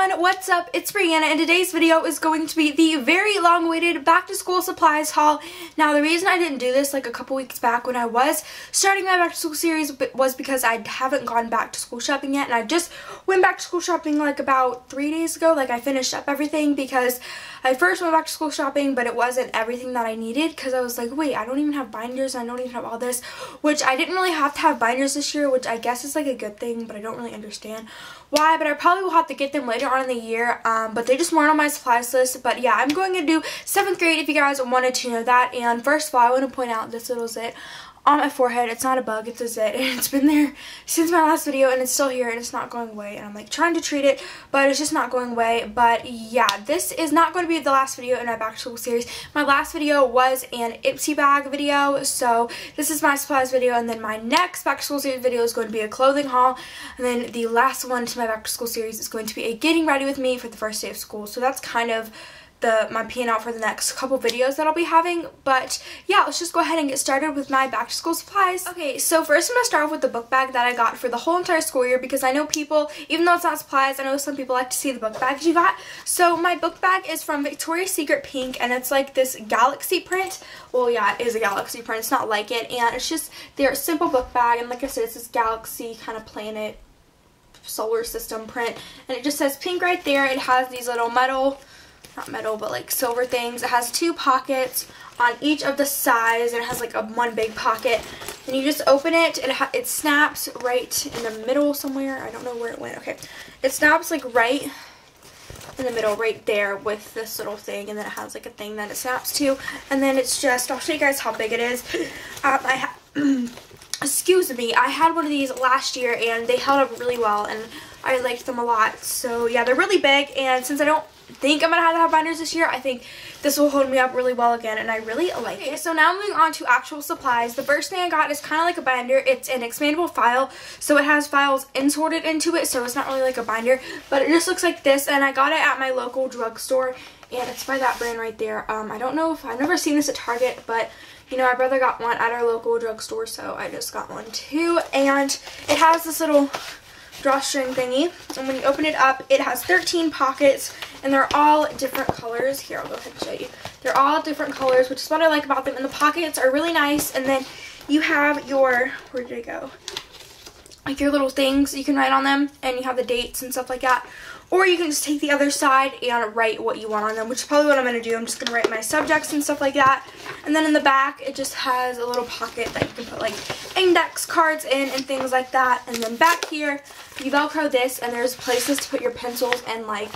everyone, what's up? It's Brianna, and today's video is going to be the very long-awaited back to school supplies haul. Now, the reason I didn't do this like a couple weeks back when I was starting my back to school series was because I haven't gone back to school shopping yet, and I just went back to school shopping like about 3 days ago. Like, I finished up everything because I first went back to school shopping, but it wasn't everything that I needed because I was like, wait, I don't even have binders, I don't even have all this, which I didn't really have to have binders this year, which I guess is like a good thing, but I don't really understand why. But I probably will have to get them later on in the year, but they just weren't on my supplies list. But yeah, I'm going to do 7th grade if you guys wanted to know that. And first of all, I want to point out this little zit on my forehead. It's not a bug, it's a zit, and it's been there since my last video, and it's still here, and it's not going away, and I'm like trying to treat it, but it's just not going away. But yeah, this is not going to be the last video in my back to school series. My last video was an Ipsy bag video, so this is my supplies video, and then my next back to school series video is going to be a clothing haul, and then the last one to my back to school series is going to be a getting ready with me for the first day of school. So that's kind of my plan out for the next couple videos that I'll be having. But yeah, let's just go ahead and get started with my back to school supplies. Okay, so first I'm going to start off with the book bag that I got for the whole entire school year, because I know people, even though it's not supplies, I know some people like to see the book bags you got. So my book bag is from Victoria's Secret Pink, and it's like this galaxy print. Well, yeah, it is a galaxy print, it's not like it, and it's just their simple book bag, and like I said, it's this galaxy kind of planet solar system print, and it just says pink right there. It has these little not metal, but like silver things. It has 2 pockets on each of the sides, and it has like one big pocket. And you just open it, and it snaps right in the middle somewhere. I don't know where it went. Okay, it snaps like right in the middle, right there, with this little thing, and then it has like a thing that it snaps to. And then it's just, I'll show you guys how big it is. Excuse me, I had one of these last year, and they held up really well, and I liked them a lot. So yeah, they're really big, and since I don't think I'm gonna have to have binders this year, I think this will hold me up really well again, and I really like it. So now moving on to actual supplies. The first thing I got is kind of like a binder. It's an expandable file, so it has files inserted into it, so it's not really like a binder, but it just looks like this, and I got it at my local drugstore, and it's by that brand right there. I don't know if I've never seen this at Target, but you know, my brother got one at our local drugstore, so I just got one too. And it has this little drawstring thingy, and when you open it up, it has 13 pockets, and they're all different colors. Here, I'll go ahead and show you. They're all different colors, which is what I like about them, and the pockets are really nice. And then you have your, where did it go? Like your little things you can write on them, and you have the dates and stuff like that. Or you can just take the other side and write what you want on them, which is probably what I'm going to do. I'm just going to write my subjects and stuff like that. And then in the back, it just has a little pocket that you can put like index cards in and things like that. And then back here, you Velcro this, and there's places to put your pencils and like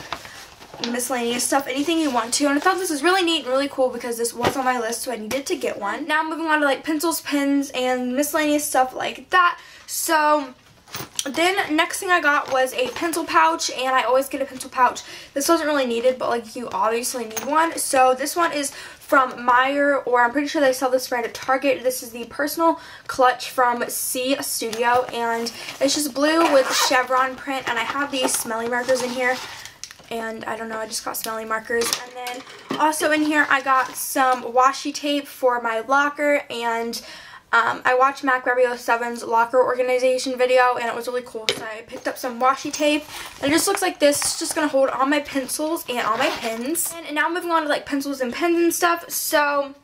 miscellaneous stuff, anything you want to. And I thought this was really neat and really cool because this was on my list, so I needed to get one. Now moving on to like pencils, pens, and miscellaneous stuff like that. So then next thing I got was a pencil pouch, and I always get a pencil pouch. This wasn't really needed, but like you obviously need one. So this one is from Meyer, or I'm pretty sure they sell this brand at Target. This is the Personal Clutch from C Studio, and it's just blue with chevron print, and I have these smelly markers in here. And I don't know, I just got smelly markers. And then also in here I got some washi tape for my locker, and I watched MacBriannaxBeautyx's locker organization video, and it was really cool, so I picked up some washi tape, and it just looks like this. It's just going to hold all my pencils and all my pens. And now moving on to like pencils and pens and stuff. So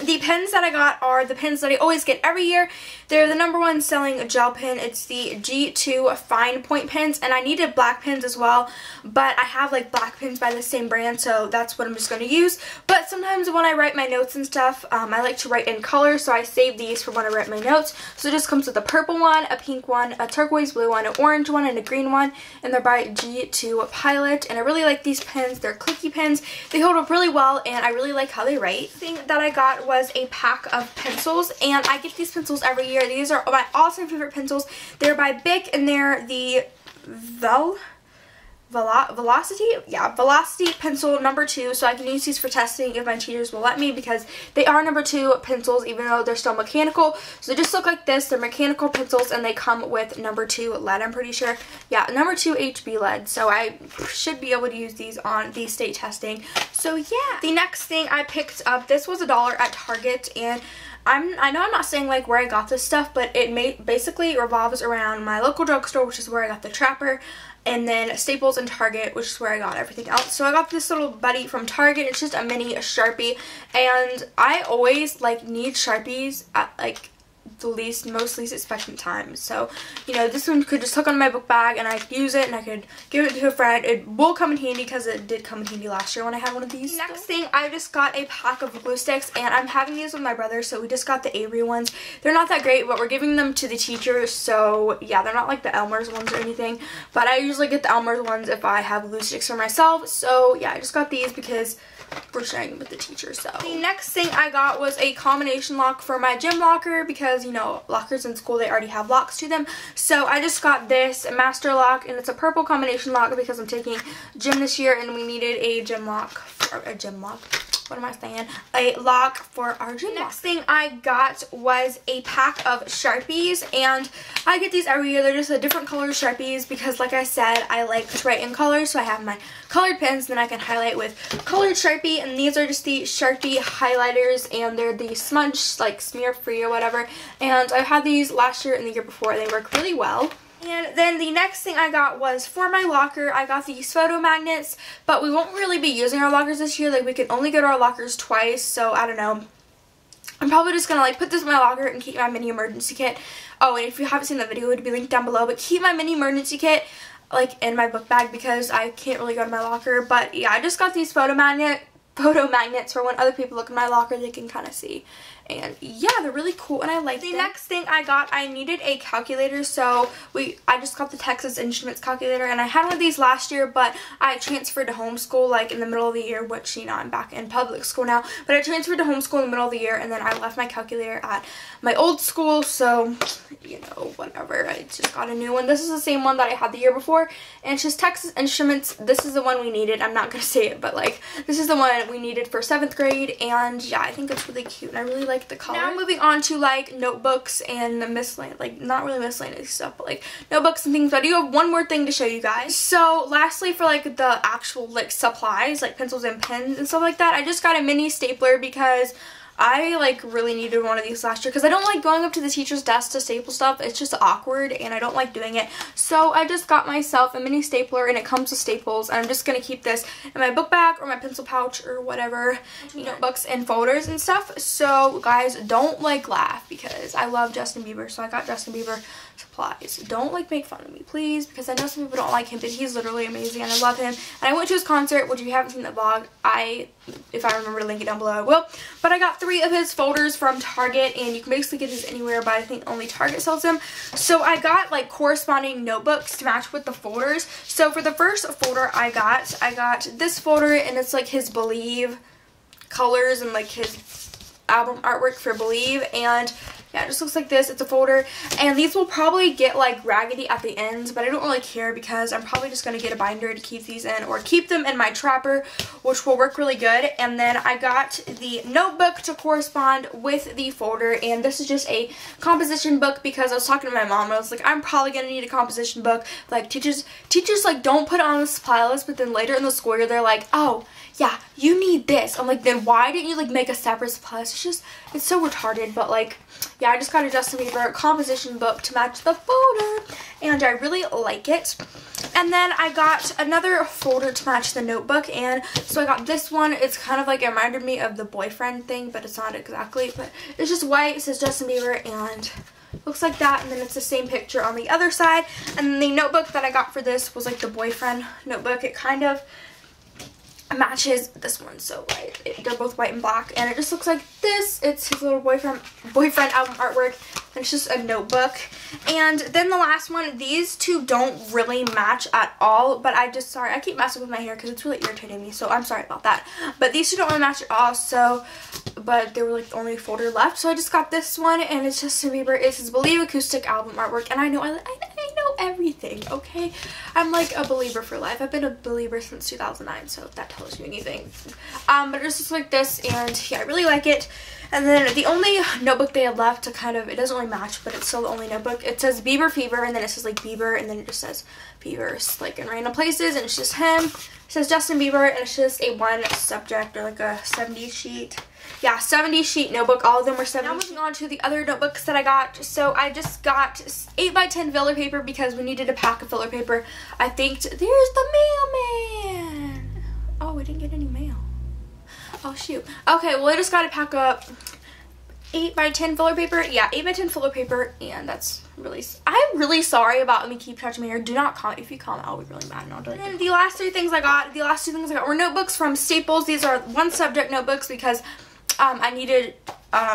the pens that I got are the pens that I always get every year. They're the #1 selling gel pen. It's the G2 Fine Point pens, and I needed black pens as well, but I have like black pens by the same brand, so that's what I'm just going to use. But sometimes when I write my notes and stuff, I like to write in color, so I save these for when I write my notes. So it just comes with a purple one, a pink one, a turquoise blue one, an orange one, and a green one, and they're by G2 Pilot, and I really like these pens. They're clicky pens. They hold up really well, and I really like how they write. The thing that I got was a pack of pencils, and I get these pencils every year. These are my all-time favorite pencils. They're by Bic, and they're the Velocity? Yeah, Velocity pencil #2, so I can use these for testing if my teachers will let me, because they are #2 pencils, even though they're still mechanical. So they just look like this. They're mechanical pencils, and they come with #2 lead, I'm pretty sure. Yeah, #2 HB lead, so I should be able to use these on the state testing. So yeah, the next thing I picked up, this was $1 at Target, and I know I'm not saying like where I got this stuff, but it basically revolves around my local drugstore, which is where I got the Trapper, and then Staples and Target, which is where I got everything else. So I got this little buddy from Target. It's just a mini Sharpie, and I always like need Sharpies at like the most least expected times. So, you know, this one could just hook on my book bag and I could use it and I could give it to a friend. It will come in handy because it did come in handy last year when I had one of these. Next thing, I just got a pack of glue sticks, and I'm having these with my brother, so we just got the Avery ones. They're not that great, but we're giving them to the teachers, so yeah, they're not like the Elmer's ones or anything, but I usually get the Elmer's ones if I have glue sticks for myself. So yeah, I just got these because we're sharing them with the teachers. So the next thing I got was a combination lock for my gym locker because, you know, lockers in school, they already have locks to them. So I just got this master lock, and it's a purple combination lock because I'm taking gym this year and we needed a gym lock for a gym lock. What am I saying? A lock for our gym lock. Next thing I got was a pack of Sharpies, and I get these every year. They're just a different color Sharpies because, like I said, I like to write in colors, so I have my colored pens, then I can highlight with colored Sharpie, and these are just the Sharpie highlighters, and they're the smudge, like smear free or whatever, and I've had these last year and the year before. They work really well. And then the next thing I got was for my locker. I got these photo magnets, but we won't really be using our lockers this year. Like, we can only go to our lockers twice, so I don't know. I'm probably just gonna like put this in my locker and keep my mini emergency kit. Oh, and if you haven't seen the video, it would be linked down below, but keep my mini emergency kit like in my book bag because I can't really go to my locker. But yeah, I just got these photo magnets for when other people look in my locker, they can kind of see. And yeah, they're really cool and I like them. The next thing I got, I needed a calculator, so I just got the Texas Instruments calculator, and I had one of these last year, but I transferred to homeschool like in the middle of the year, which, you know, I'm back in public school now, but I transferred to homeschool in the middle of the year, and then I left my calculator at my old school, so, you know, whatever. I just got a new one. This is the same one that I had the year before, and it's just Texas Instruments. This is the one we needed. I'm not gonna say it, but like, this is the one we needed for 7th grade, and yeah, I think it's really cute, and I really like the color. Now moving on to like notebooks and miscellaneous, like not really miscellaneous stuff, but like notebooks and things. But I do have one more thing to show you guys. So lastly, for like the actual like supplies, like pencils and pens and stuff like that, I just got a mini stapler because I like really needed one of these last year because I don't like going up to the teacher's desk to staple stuff. It's just awkward and I don't like doing it. So I just got myself a mini stapler, and it comes with staples. And I'm just going to keep this in my book bag or my pencil pouch or whatever, notebooks and folders and stuff. So guys, don't like laugh because I love Justin Bieber, so I got Justin Bieber supplies. Don't like make fun of me, please, because I know some people don't like him, but he's literally amazing and I love him. And I went to his concert, which if you haven't seen the vlog, if I remember to link it down below, I will. But I got 3 of his folders from Target, and you can basically get these anywhere, but I think only Target sells them. So I got like corresponding notebooks to match with the folders. So for the first folder I got this folder, and it's like his Believe colors and like his album artwork for Believe, and yeah, it just looks like this. It's a folder, and these will probably get like raggedy at the ends, but I don't really care because I'm probably just going to get a binder to keep these in, or keep them in my Trapper, which will work really good. And then I got the notebook to correspond with the folder, and this is just a composition book because I was talking to my mom and I was like, I'm probably going to need a composition book. Like teachers like don't put it on the supply list, but then later in the school year they're like, oh yeah, you need this. I'm like, then why didn't you like make a separate supply list? It's so retarded. But like, yeah, I just got a Justin Bieber composition book to match the folder, and I really like it. And then I got another folder to match the notebook, and so I got this one. It's kind of like, it reminded me of the boyfriend thing, but it's not exactly, but it's just white. It says Justin Bieber and looks like that, and then it's the same picture on the other side. And then the notebook that I got for this was like the boyfriend notebook. It kind of matches this one, so like they're both white and black, and it just looks like this. It's his little boyfriend album artwork, and it's just a notebook. And then the last one, these two don't really match at all, but sorry, I keep messing with my hair because it's really irritating me, so I'm sorry about that. But these two don't really match at all, so, but they were like the only folder left, so I just got this one, and it's Justin Bieber. It's his Believe acoustic album artwork, and I know everything, okay? I'm like a believer for life. I've been a believer since 2009, so if that tells you anything. But it just looks like this, and yeah, I really like it. And then the only notebook they had left to kind of, it doesn't really match, but it's still the only notebook. It says Bieber Fever, and then it says like Bieber, and then it just says Bieber like in random places, and it's just him. It says Justin Bieber, and it's just a one subject or like a 70 sheet. yeah, 70 sheet notebook. All of them were 70. Now moving on to the other notebooks that I got. So I just got 8x10 filler paper because we needed a pack of filler paper. I think there's the mailman. Oh, we didn't get any mail. Oh shoot. Okay, well I just got to pack up 8x10 filler paper. Yeah, 8x10 filler paper, and that's really, I'm really sorry about me keep touching my hair. Do not comment. If you comment, I'll be really mad and I'll do it. And then the last two things I got were notebooks from Staples. These are one subject notebooks because I needed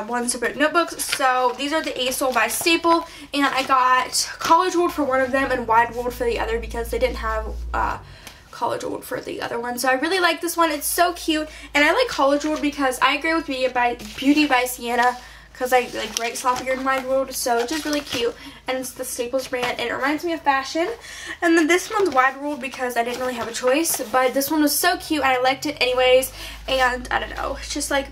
one separate notebook. So these are the ASOL by Staple, and I got College Ruled for one of them and Wide Ruled for the other because they didn't have College Ruled for the other one. So I really like this one. It's so cute, and I like College Ruled because I agree with Beauty by Sienna because I like great sloppier than Wide Ruled. So it's just really cute, and it's the Staples brand, and it reminds me of fashion. And then this one's Wide Ruled because I didn't really have a choice, but this one was so cute and I liked it anyways. And I don't know, it's just like,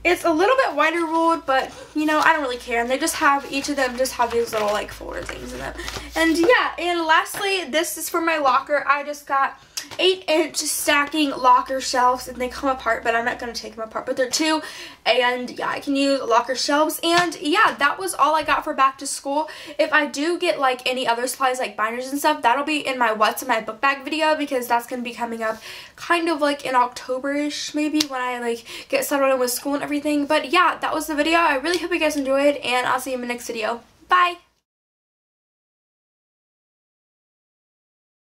it's a little bit wider ruled, but you know, I don't really care. And they just have, each of them just have these little like folder things in them. And yeah, and lastly, this is for my locker. I just got 8-inch stacking locker shelves, and they come apart, but I'm not going to take them apart, but they're 2, and yeah, I can use locker shelves. And yeah, that was all I got for back to school. If I do get like any other supplies like binders and stuff, that'll be in my what's in my book bag video, because that's going to be coming up kind of like in October-ish maybe, when I like get settled in with school and everything. But yeah, that was the video. I really hope you guys enjoyed, and I'll see you in my next video. Bye!